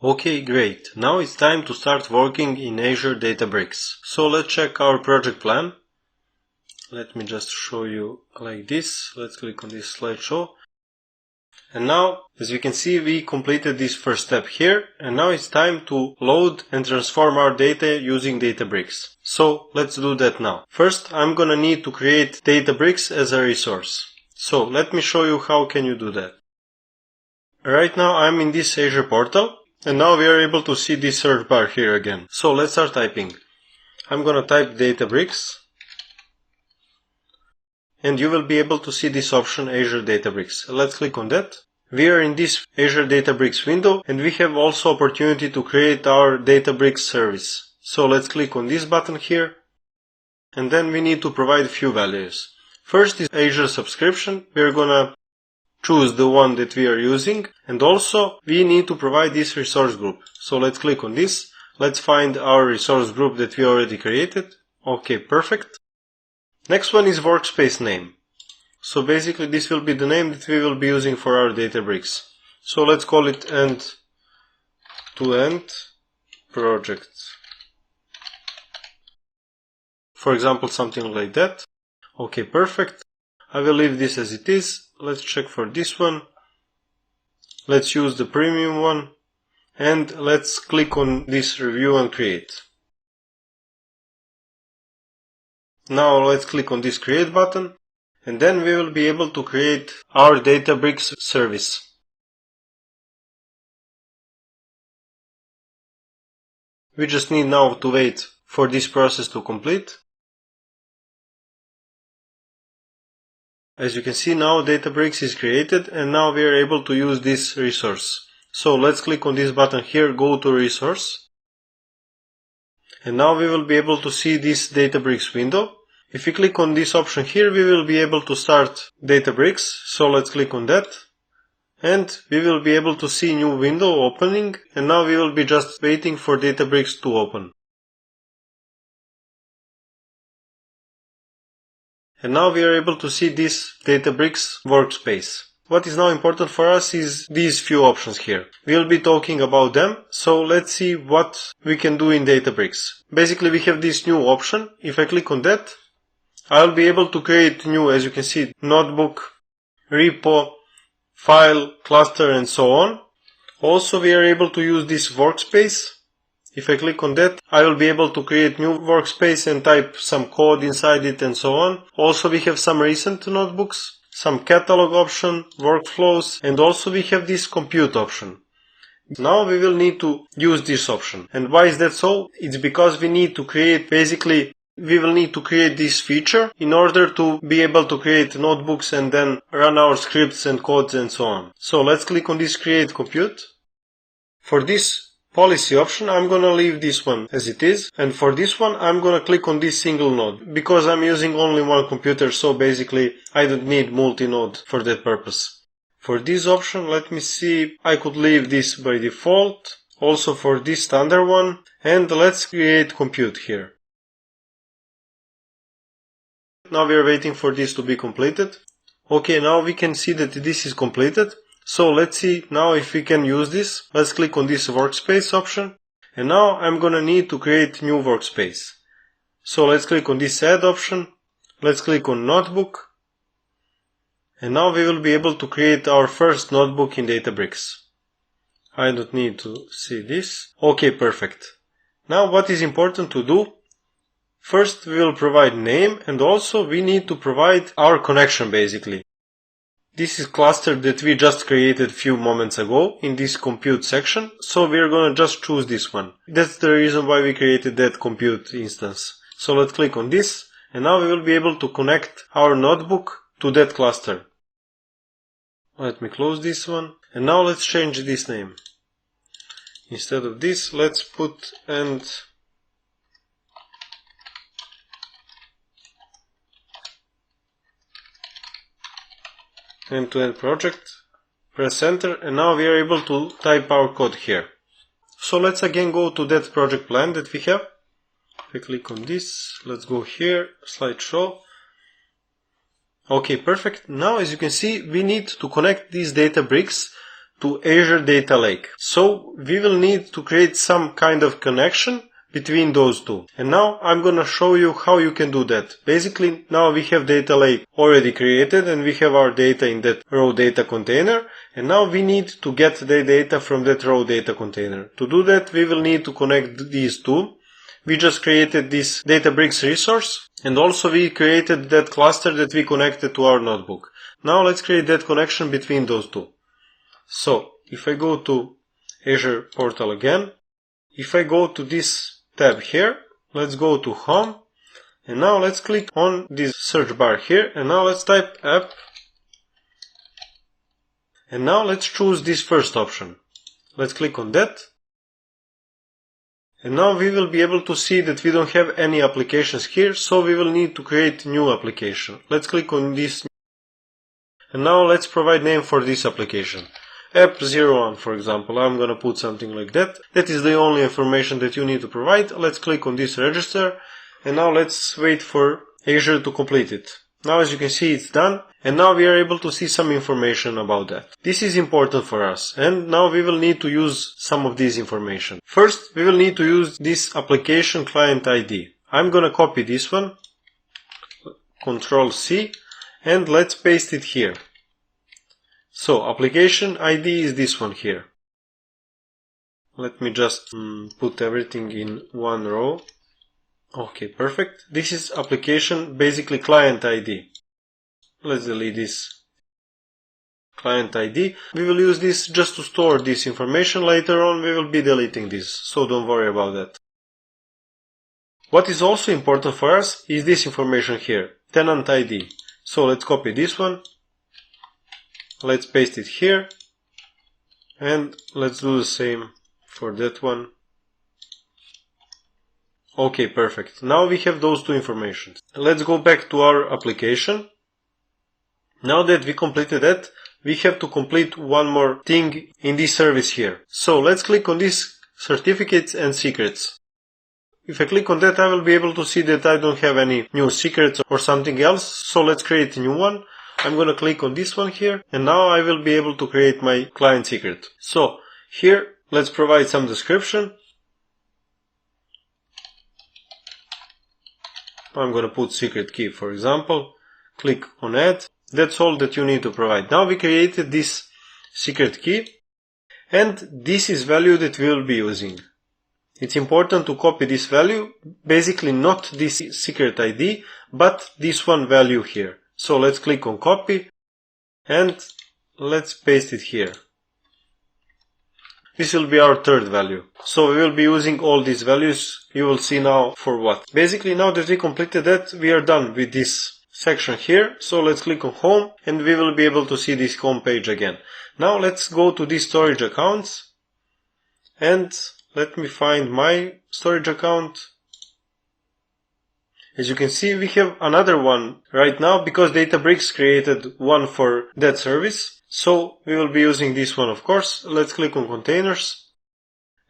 Okay, great. Now it's time to start working in Azure Databricks. So let's check our project plan. Let me just show you like this. Let's click on this slideshow. And now, as you can see, we completed this first step here. And now it's time to load and transform our data using Databricks. So let's do that now. First, I'm gonna need to create Databricks as a resource. So let me show you how can you do that. Right now I'm in this Azure portal. And now we are able to see this search bar here again. So let's start typing. I'm gonna type Databricks. And you will be able to see this option Azure Databricks. Let's click on that. We are in this Azure Databricks window and we have also opportunity to create our Databricks service. So let's click on this button here. And then we need to provide a few values. First is Azure subscription. We're gonna choose the one that we are using, and also we need to provide this resource group. So let's click on this. Let's find our resource group that we already created. Okay, perfect. Next one is workspace name. So basically this will be the name that we will be using for our Databricks. So let's call it end-to-end project. For example, something like that. Okay, perfect. I will leave this as it is. Let's check for this one. Let's use the premium one. And let's click on this review and create. Now let's click on this create button. And then we will be able to create our Databricks service. We just need now to wait for this process to complete. As you can see, now Databricks is created and now we are able to use this resource. So let's click on this button here, go to resource. And now we will be able to see this Databricks window. If we click on this option here, we will be able to start Databricks. So let's click on that. And we will be able to see new window opening. And now we will be just waiting for Databricks to open. And now we are able to see this Databricks workspace. What is now important for us is these few options here. We'll be talking about them, so let's see what we can do in Databricks. Basically we have this new option. If I click on that, I'll be able to create new, as you can see, notebook, repo, file, cluster and so on. Also we are able to use this workspace. If I click on that, I will be able to create new workspace and type some code inside it and so on. Also we have some recent notebooks, some catalog option, workflows, and also we have this compute option. Now we will need to use this option. And why is that so? It's because we need to create, basically we will need to create this feature in order to be able to create notebooks and then run our scripts and codes and so on. So let's click on this create compute. For this policy option, I'm gonna leave this one as it is, and for this one I'm gonna click on this single node because I'm using only one computer, so basically I don't need multi-node for that purpose. For this option, let me see, I could leave this by default, also for this standard one, and let's create compute here. Now we are waiting for this to be completed. Okay, now we can see that this is completed. So let's see now if we can use this. Let's click on this workspace option. And now I'm gonna need to create new workspace. So let's click on this add option. Let's click on notebook. And now we will be able to create our first notebook in Databricks. I don't need to see this. Okay, perfect. Now what is important to do? First we will provide name and also we need to provide our connection basically. This is cluster that we just created a few moments ago in this compute section, so we're gonna just choose this one. That's the reason why we created that compute instance. So let's click on this, and now we will be able to connect our notebook to that cluster. Let me close this one, and now let's change this name. Instead of this, let's put end-to-end project, press enter, and now we are able to type our code here. So let's again go to that project plan that we have. If I click on this, let's go here, slideshow. Okay, perfect. Now as you can see, we need to connect these Databricks to Azure Data Lake. So we will need to create some kind of connection between those two. And now I'm gonna show you how you can do that. Basically, now we have data lake already created and we have our data in that raw data container. And now we need to get the data from that raw data container. To do that, we will need to connect these two. We just created this Databricks resource and also we created that cluster that we connected to our notebook. Now let's create that connection between those two. So if I go to Azure portal again, if I go to this tab here, let's go to home and now let's click on this search bar here and now let's type app and now let's choose this first option. Let's click on that and now we will be able to see that we don't have any applications here, so we will need to create new application. Let's click on this and now let's provide name for this application. App01 for example, I'm gonna put something like that. That is the only information that you need to provide. Let's click on this register and now let's wait for Azure to complete it. Now as you can see it's done and now we are able to see some information about that. This is important for us and now we will need to use some of this information. First we will need to use this application client ID. I'm gonna copy this one, Ctrl C, and let's paste it here. So application ID is this one here. Let me just put everything in one row. Okay, perfect. This is application, basically client ID. Let's delete this client ID. We will use this just to store this information. Later on we will be deleting this, so don't worry about that. What is also important for us is this information here, tenant ID. So let's copy this one. Let's paste it here and let's do the same for that one. Okay, perfect. Now we have those two informations. Let's go back to our application. Now that we completed that, we have to complete one more thing in this service here. So let's click on this certificates and secrets. If I click on that, I will be able to see that I don't have any new secrets or something else. So let's create a new one. I'm gonna click on this one here and now I will be able to create my client secret. So here let's provide some description. I'm gonna put secret key for example. Click on add. That's all that you need to provide. Now we created this secret key and this is value that we will be using. It's important to copy this value, basically not this secret ID but this one value here. So let's click on copy and let's paste it here. This will be our third value. So we will be using all these values. You will see now for what. Basically now that we completed that, we are done with this section here. So let's click on home and we will be able to see this home page again. Now let's go to these storage accounts and let me find my storage account. As you can see, we have another one right now because Databricks created one for that service. So we will be using this one, of course. Let's click on containers.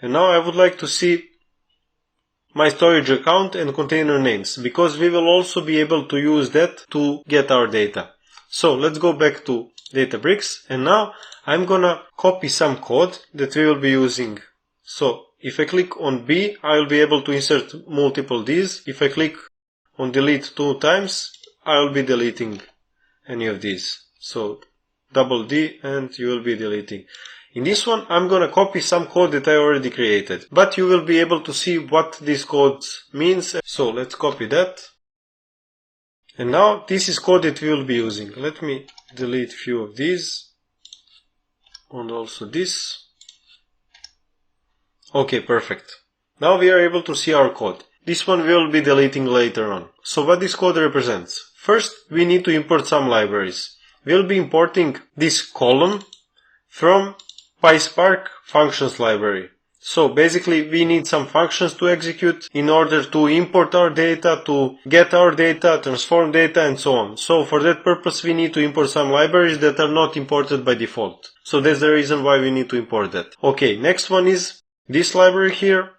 And now I would like to see my storage account and container names because we will also be able to use that to get our data. So let's go back to Databricks and now I'm gonna copy some code that we will be using. So if I click on B, I will be able to insert multiple Ds. If I click on delete 2 times, I will be deleting any of these. So double D and you will be deleting. In this one I'm gonna copy some code that I already created, but you will be able to see what this code means. So let's copy that. And now this is code that we will be using. Let me delete few of these and also this. Okay, perfect. Now we are able to see our code. This one we will be deleting later on. So what this code represents? First, we need to import some libraries. We'll be importing this column from PySpark functions library. So basically we need some functions to execute in order to import our data, to get our data, transform data and so on. So for that purpose we need to import some libraries that are not imported by default. So that's the reason why we need to import that. Okay, next one is this library here.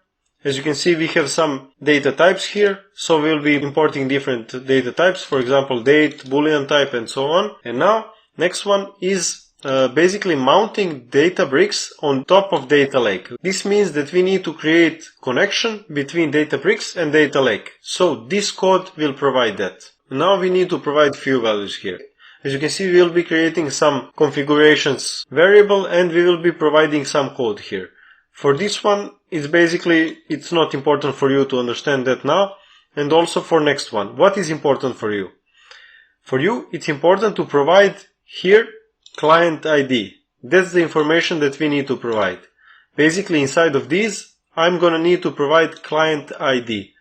As you can see, we have some data types here, so we'll be importing different data types, for example, date, boolean type, and so on. And now, next one is basically mounting Databricks on top of Data Lake. This means that we need to create connection between Databricks and Data Lake. So this code will provide that. Now we need to provide few values here. As you can see, we will be creating some configurations variable and we will be providing some code here. For this one, it's not important for you to understand that now. And also for next one, what is important for you? For you, it's important to provide here client ID. That's the information that we need to provide. Basically, inside of these, I'm gonna need to provide client ID.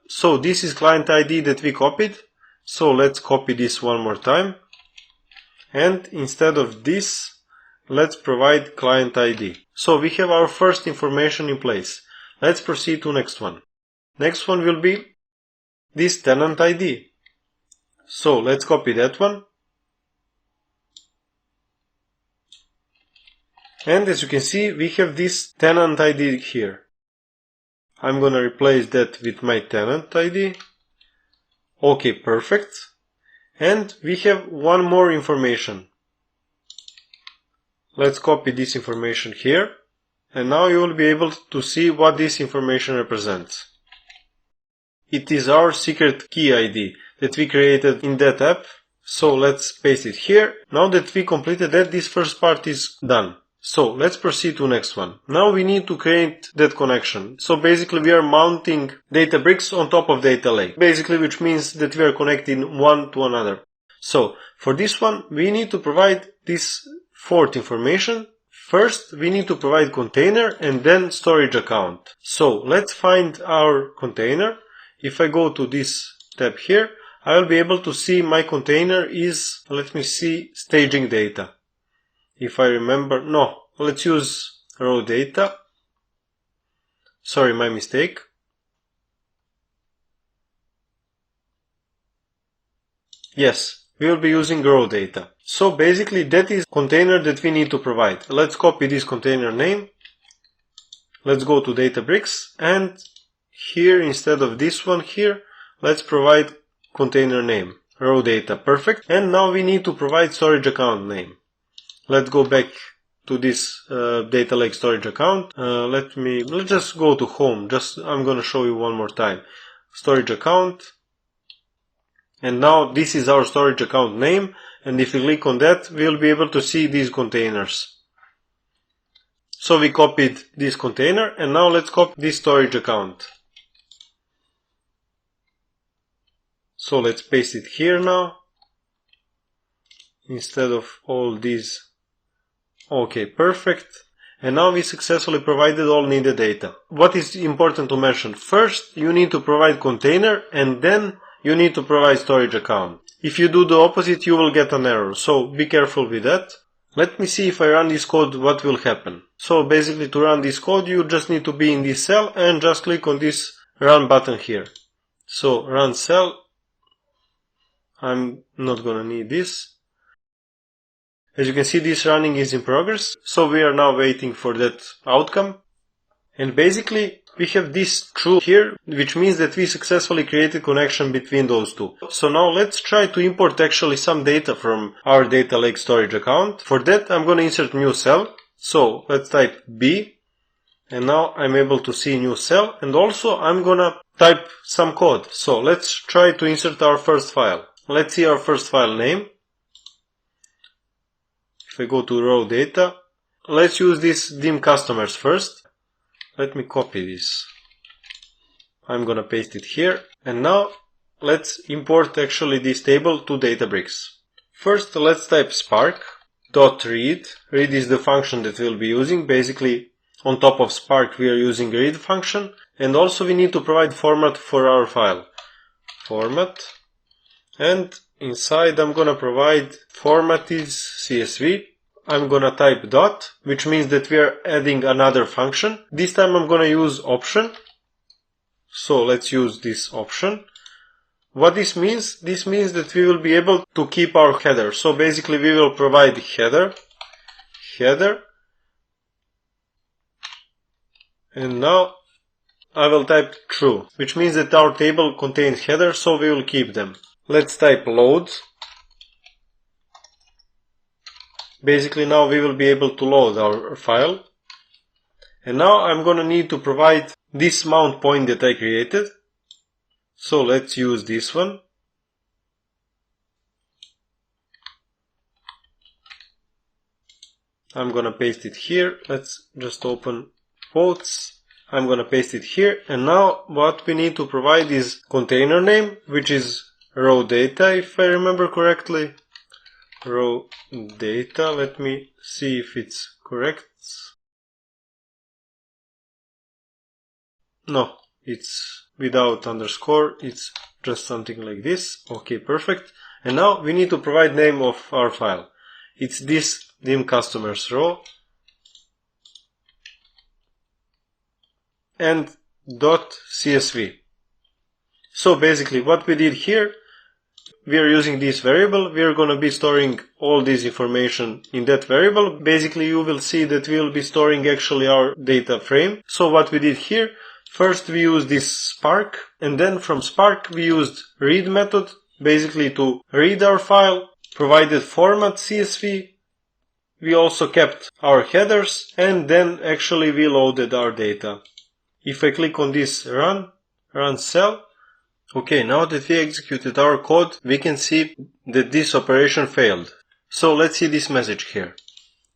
So this is client ID that we copied. So let's copy this one more time. And instead of this, let's provide client ID. So we have our first information in place. Let's proceed to next one. Next one will be this tenant ID. So let's copy that one. And as you can see, we have this tenant ID here. I'm gonna replace that with my tenant ID. Okay, perfect. And we have one more information. Let's copy this information here. And now you will be able to see what this information represents. It is our secret key ID that we created in that app. So let's paste it here. Now that we completed that, this first part is done. So let's proceed to next one. Now we need to create that connection. So basically we are mounting Databricks on top of Data Lake. Basically, which means that we are connecting one to another. So for this one, we need to provide this fourth information. First, we need to provide container and then storage account. So let's find our container. If I go to this tab here, I will be able to see my container is, let me see, staging data. If I remember, no, let's use raw data. Sorry, my mistake. Yes, we will be using raw data. So basically that is container that we need to provide. Let's copy this container name. Let's go to Databricks and here instead of this one here, let's provide container name, raw data, perfect. And now we need to provide storage account name. Let's go back to this Data Lake storage account. Let's just go to home. I'm gonna show you one more time. Storage account. And now this is our storage account name. And if we click on that, we'll be able to see these containers. So we copied this container and now let's copy this storage account. So let's paste it here now. Instead of all these. Okay, perfect. And now we successfully provided all needed data. What is important to mention? First, you need to provide container and then you need to provide storage account. If you do the opposite, you will get an error. So be careful with that. Let me see if I run this code, what will happen. So basically to run this code, you just need to be in this cell and just click on this run button here. So run cell. I'm not gonna need this. As you can see, this running is in progress, so we are now waiting for that outcome. And basically, we have this true here, which means that we successfully created connection between those two. So now let's try to import actually some data from our Data Lake storage account. For that, I'm going to insert new cell. So let's type B, and now I'm able to see new cell. And also, I'm going to type some code. So let's try to insert our first file. Let's see our first file name. If I go to raw data, let's use this dim customers first. Let me copy this. I'm gonna paste it here. And now let's import actually this table to Databricks. First, let's type spark.read. Read is the function that we'll be using. Basically, on top of Spark, we are using read function. And also we need to provide format for our file. Format. And inside I'm gonna provide format is CSV. I'm gonna type dot, which means that we are adding another function. This time I'm gonna use option. So let's use this option. What this means? This means that we will be able to keep our header. So basically we will provide header. And now I will type true, which means that our table contains header, so we will keep them. Let's type load. Basically now we will be able to load our file. And now I'm gonna need to provide this mount point that I created. So let's use this one. I'm gonna paste it here. Let's just open quotes. I'm gonna paste it here. And now what we need to provide is container name, which is raw data, if I remember correctly. Raw data. Let me see if it's correct. No, it's without underscore. It's just something like this. Okay, perfect. And now we need to provide name of our file. It's this dim customers row and .csv. So basically what we did here, we are using this variable. We are going to be storing all this information in that variable. Basically you will see that we will be storing actually our data frame. So what we did here, first we used this Spark, and then from Spark we used read method basically to read our file, provided format CSV. We also kept our headers, and then actually we loaded our data. If I click on this run cell, okay, now that we executed our code, we can see that this operation failed. So let's see this message here.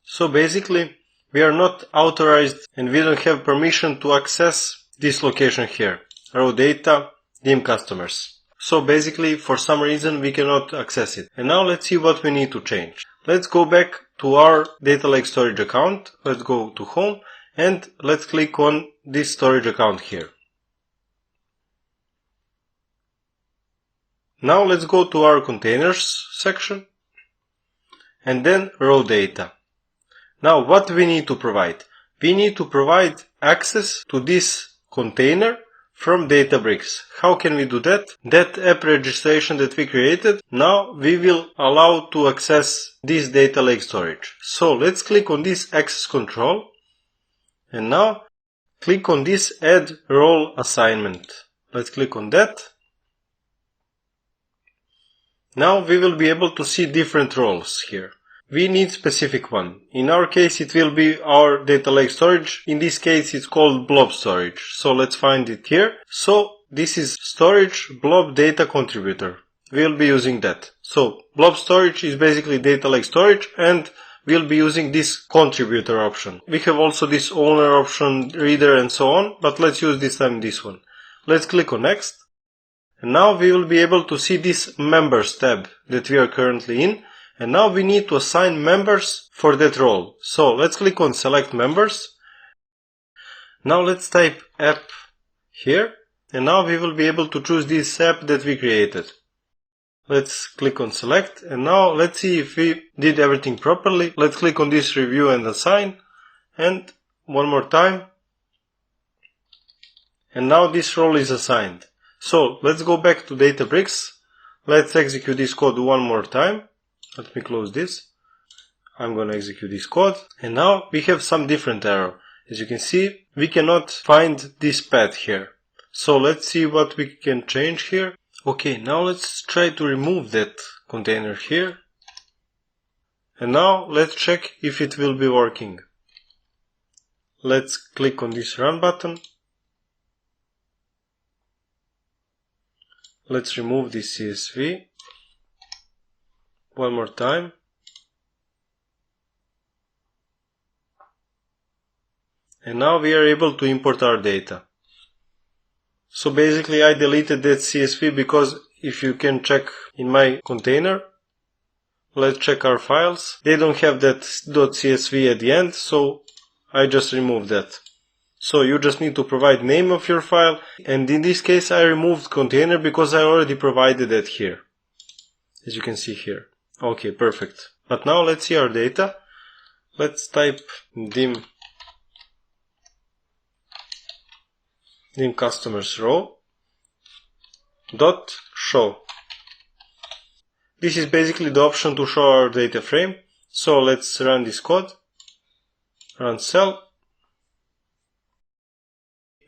So basically we are not authorized and we don't have permission to access this location here, raw data, dim customers. So basically for some reason we cannot access it. And now let's see what we need to change. Let's go back to our data lake storage account. Let's go to home and let's click on this storage account here. Now let's go to our containers section and then raw data. Now what we need to provide? We need to provide access to this container from Databricks. How can we do that? That app registration that we created, now we will allow to access this data lake storage. So let's click on this access control and now click on this add role assignment. Let's click on that. Now we will be able to see different roles here. We need specific one. In our case it will be our data lake storage. In this case it's called blob storage. So let's find it here. So this is storage blob data contributor. We'll be using that. So blob storage is basically data lake storage and we'll be using this contributor option. We have also this owner option, reader and so on, but let's use this time this one. Let's click on next. And now we will be able to see this members tab that we are currently in. And now we need to assign members for that role. So let's click on select members. Now let's type app here. And now we will be able to choose this app that we created. Let's click on select. And now let's see if we did everything properly. Let's click on this review and assign. And one more time. And now this role is assigned. So let's go back to Databricks. Let's execute this code one more time. Let me close this. I'm gonna execute this code. And now we have some different error. As you can see, we cannot find this path here. So let's see what we can change here. Okay, now let's try to remove that container here. And now let's check if it will be working. Let's click on this run button. Let's remove this CSV. One more time. And now we are able to import our data. So basically I deleted that CSV because if you can check in my container, let's check our files. They don't have that .csv at the end, so I just removed that. So you just need to provide name of your file, and in this case I removed container because I already provided that here, as you can see here. Okay, perfect. But now let's see our data. Let's type dim customers row dot show. This is basically the option to show our data frame. So let's run this code, run cell.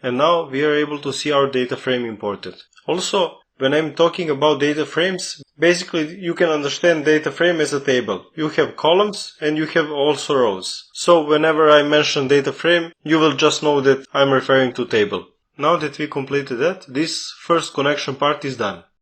And now we are able to see our data frame imported. Also, When I'm talking about data frames, basically you can understand data frame as a table. You have columns and you have also rows. So whenever I mention data frame, you will just know that I'm referring to table. Now that we completed that, this first connection part is done.